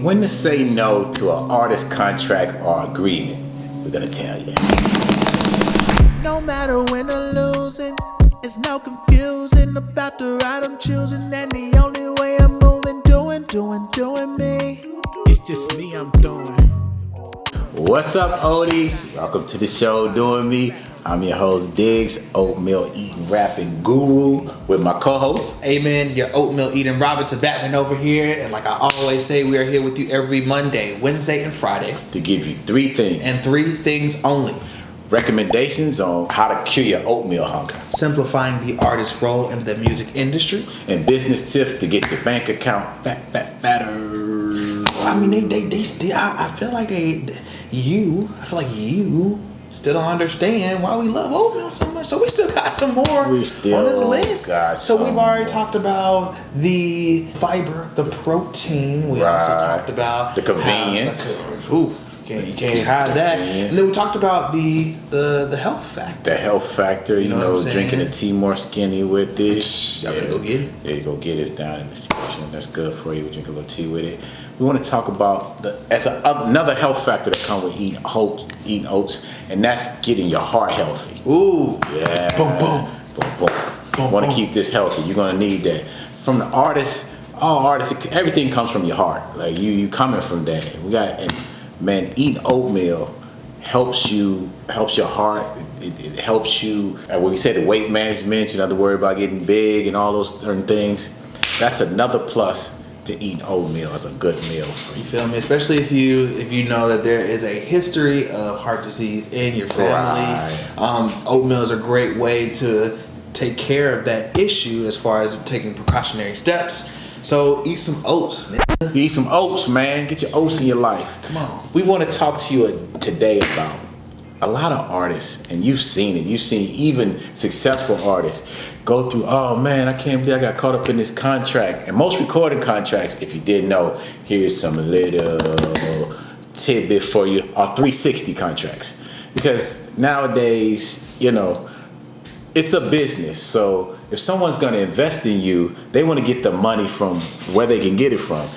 When to say no to an artist contract or agreement, we're gonna tell you. No matter when I'm losing, it's no confusing about the ride I'm choosing, and the only way I'm moving, doing me. It's just me I'm doing. What's up, Odies? Welcome to the show, Doing Me. I'm your host, Dyggz, oatmeal eating rapping guru, with my co-host. Amen, your oatmeal eating Robert Batman over here. And like I always say, we are here with you every Monday, Wednesday, and Friday. To give you three things. And three things only. Recommendations on how to cure your oatmeal hunger. Simplifying the artist's role in the music industry. And business tips to get your bank account fatter. I mean, they still, I feel like you still don't understand why we love oatmeal so much. So we still got some more on this list. So we've already talked about the fiber, the protein. We also talked about the convenience. You can't hide that. And then we talked about the health factor. The health factor, you know drinking the tea more skinny with it. Y'all better go get it. Yeah, you go get it down in the description. That's good for you. We drink a little tea with it. We want to talk about another health factor that comes with eating oats, and that's getting your heart healthy. Ooh. Yeah. Boom, boom. Boom, boom. Want to keep this healthy. You're going to need that. From the artists, all artists, everything comes from your heart. Like you coming from that. Man, eating oatmeal helps your heart. It helps you. When we say the weight management, you don't have to worry about getting big and all those certain things. That's another plus to eating oatmeal as a good meal for you. You feel me? Especially if you know that there is a history of heart disease in your family. Right. Oatmeal is a great way to take care of that issue as far as taking precautionary steps. So eat some oats. Eat some oats, man. Get your oats in your life. Come on. We want to talk to you today about a lot of artists, and you've seen it. You've seen even successful artists go through, oh man, I can't believe I got caught up in this contract. And most recording contracts, if you didn't know, here's some little tidbit for you, are 360 contracts. Because nowadays, it's a business. So if someone's going to invest in you, they want to get the money from where they can get it from.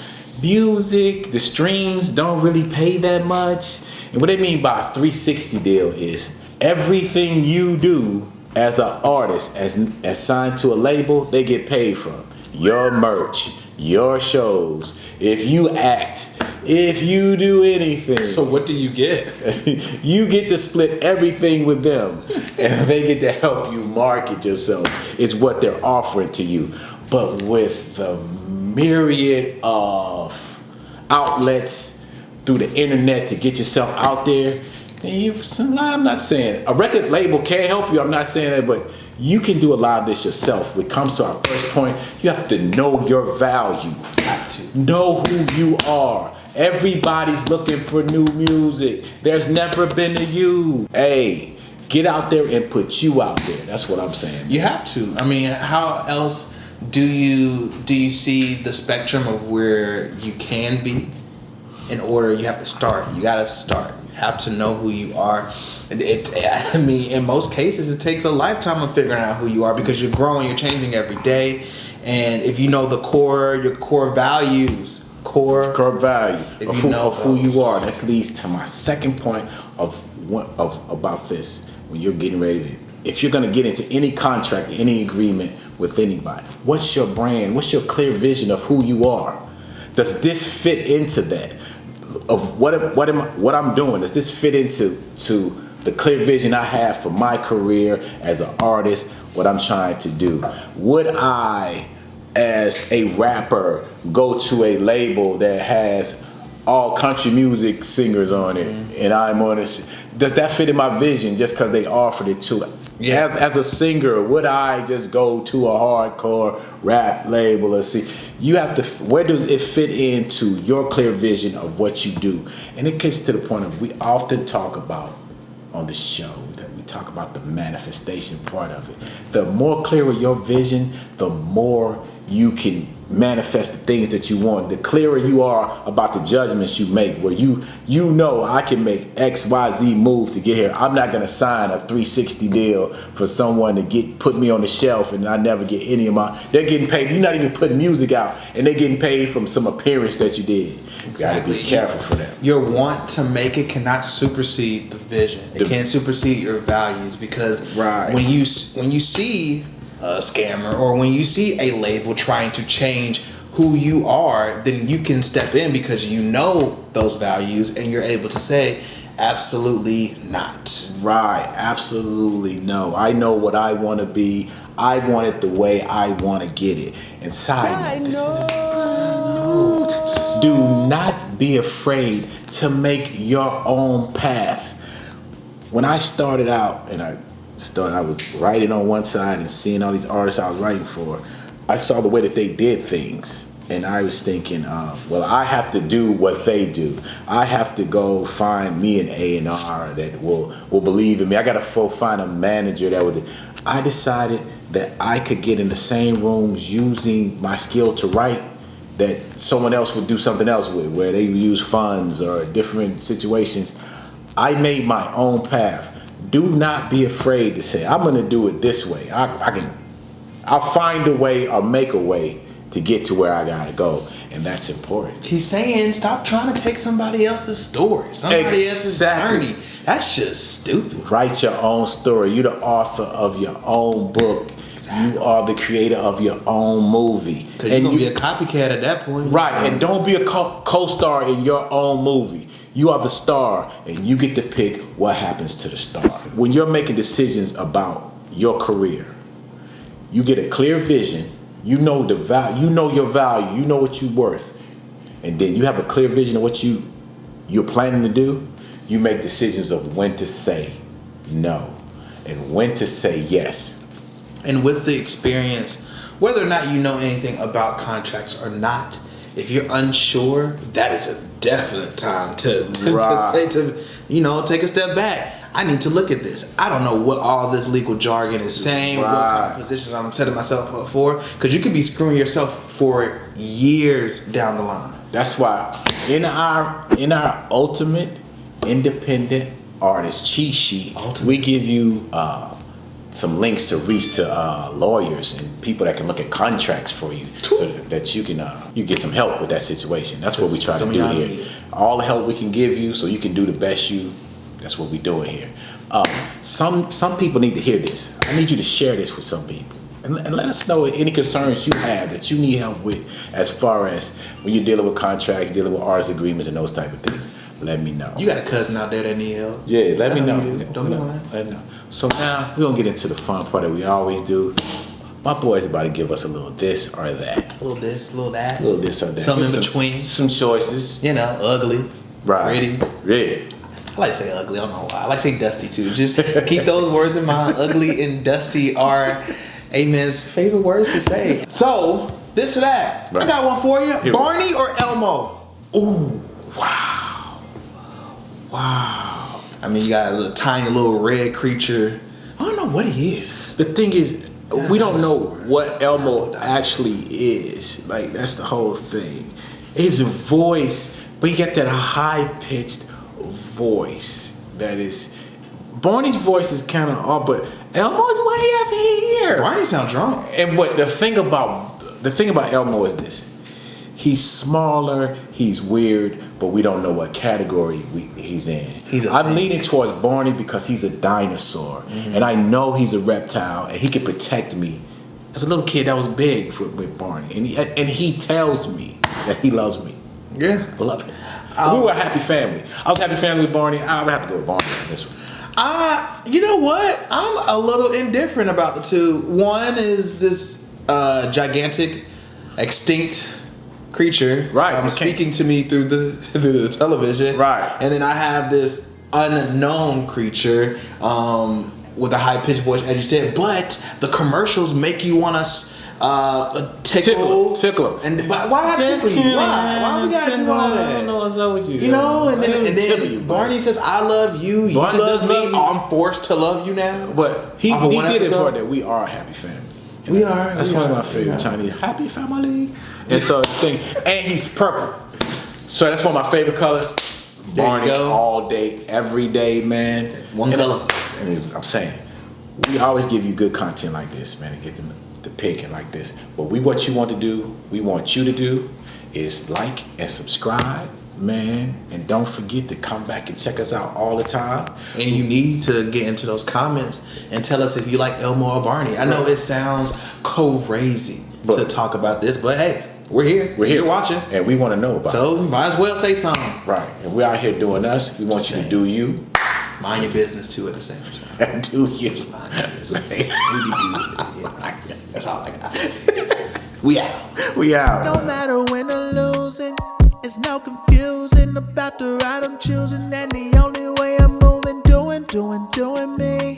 Music, the streams don't really pay that much. And what they mean by a 360 deal is everything you do as an artist, as signed to a label, they get paid from. Your merch, your shows, if you act, if you do anything. So what do you get? You get to split everything with them, and they get to help you market yourself. It's what they're offering to you. But with the myriad of outlets through the internet to get yourself out there, I'm not saying a record label can't help you. I'm not saying that, but you can do a lot of this yourself. When it comes to our first point, you have to know your value. You have to know who you are. Everybody's looking for new music. There's never been a you. Hey, get out there and put you out there. That's what I'm saying. You have to. I mean, how else do you see the spectrum of where you can be? In order, you have to start. You gotta start. You have to know who you are. In most cases, it takes a lifetime of figuring out who you are because you're growing, you're changing every day. And if you know your core values, core value of who you are, that leads to my second point about this. When you're getting ready to, if you're gonna get into any contract, any agreement with anybody, what's your brand? What's your clear vision of who you are? Does this fit into that? Of what I'm doing? Does this fit into the clear vision I have for my career as an artist? What I'm trying to do? Would I, as a rapper, go to a label that has all country music singers on it, and I'm on it? Does that fit in my vision just because they offered it to it? Yeah. As a singer, would I just go to a hardcore rap label or see? You have to. Where does it fit into your clear vision of what you do? And it gets to the point of we often talk about on the show that we talk about the manifestation part of it. The more clearer your vision, the more you can manifest the things that you want. The clearer you are about the judgments you make, where you know I can make XYZ move to get here. I'm not gonna sign a 360 deal for someone to put me on the shelf and I never get any of my. They're getting paid. You're not even putting music out, and they're getting paid from some appearance that you did. You gotta be careful for that. Your want to make it cannot supersede the vision. It can't supersede your values, because when you see a scammer, or when you see a label trying to change who you are, then you can step in because you know those values and you're able to say, absolutely not. Right, absolutely no. I know what I want to be. I want it the way I want to get it. And side note, do not be afraid to make your own path. When I started out, and I was writing on one side and seeing all these artists I was writing for, I saw the way that they did things. And I was thinking, well, I have to do what they do. I have to go find me an A&R that will believe in me. I got to find a manager that would. I decided that I could get in the same rooms using my skill to write that someone else would do something else with, where they use funds or different situations. I made my own path. Do not be afraid to say, I'm going to do it this way. I'll find a way or make a way to get to where I got to go. And that's important. He's saying, stop trying to take somebody else's story, somebody else's journey. That's just stupid. Write your own story. You're the author of your own book. Exactly. You are the creator of your own movie. Because you're going to be a copycat at that point. Right. And don't be a co-star in your own movie. You are the star, and you get to pick what happens to the star. When you're making decisions about your career, you get a clear vision. You know the value. You know your value. You know what you're worth, and then you have a clear vision of what you're planning to do. You make decisions of when to say no and when to say yes. And with the experience, whether or not you know anything about contracts or not, if you're unsure, that is a definite time to take a step back. I need to look at this. I don't know what all this legal jargon is saying, what kind of positions I'm setting myself up for, because you could be screwing yourself for years down the line. That's why in our ultimate independent artist cheat sheet, we give you some links to reach to lawyers and people that can look at contracts for you, so that you can you get some help with that situation. That's what we try to do here. All the help we can give you, so you can do the best you. That's what we're doing here. Some people need to hear this. I need you to share this with some people, and let us know any concerns you have that you need help with, as far as when you're dealing with contracts, dealing with artist agreements, and those type of things. Let me know. You got a cousin out there that need help. Yeah, let me know. Don't mind. Let me know. So now we're gonna get into the fun part that we always do. My boy's about to give us a little this or that. A little this, a little that. A little this or that. Some in between. Some choices. You know, ugly. Right. Pretty. Yeah. I like to say ugly. I don't know why. I like to say dusty too. Just keep those words in mind. Ugly and dusty are Amen's favorite words to say. So, this or that. Right. I got one for you. Here Barney or Elmo? Ooh, wow. I mean, you got a tiny little red creature. I don't know what he is. The thing is, we don't know what Elmo actually is. Like, that's the whole thing. His voice, but you get that high-pitched voice that is. Barney's voice is kind of off, but Elmo's way up here. Barney sounds drunk. And what the thing about Elmo is this: he's smaller, he's weird, but we don't know what category he's in. I'm leaning towards Barney because he's a dinosaur, and I know he's a reptile, and he can protect me. As a little kid, that was big with Barney, and he tells me that he loves me. Yeah, I love him. We were a happy family. I was a happy family with Barney. I would have to go with Barney on this one. You know what? I'm a little indifferent about the two. One is this gigantic, extinct creature. Right. Speaking to me through the television. Right. And then I have this unknown creature with a high-pitched voice, as you said. But the commercials make you want to tickle him. And why have tickle you? Why we gotta do all that? I don't know what's up with you. You know, and then Barney says, "I love you. You love me. I'm forced to love you now." But he did it for that. We are a happy family, We are. That's we one of are, my favorite we are. Chinese. Happy family. And so the thing, and he's purple. So that's one of my favorite colors. There you Barney go. all day, every day, man. One And color. I'm saying, we always give you good content like this, man, to get them to picking like this. But what you want to do, we want you to do is like and subscribe, man. And don't forget to come back and check us out all the time. And you need to get into those comments and tell us if you like Elmore or Barney. I know it sounds crazy to But- talk about this, but hey, we're here. We're here You're watching. and we want to know about it. So we might as well say something. Right. And we're out here doing us. We want you to do you. Mind your business too at the same time. Do you. Mind your business. We be good. Yeah. That's all I got. We out. We out. No matter when or losing, it's no confusing about the ride I'm choosing. And the only way I'm moving, doing me.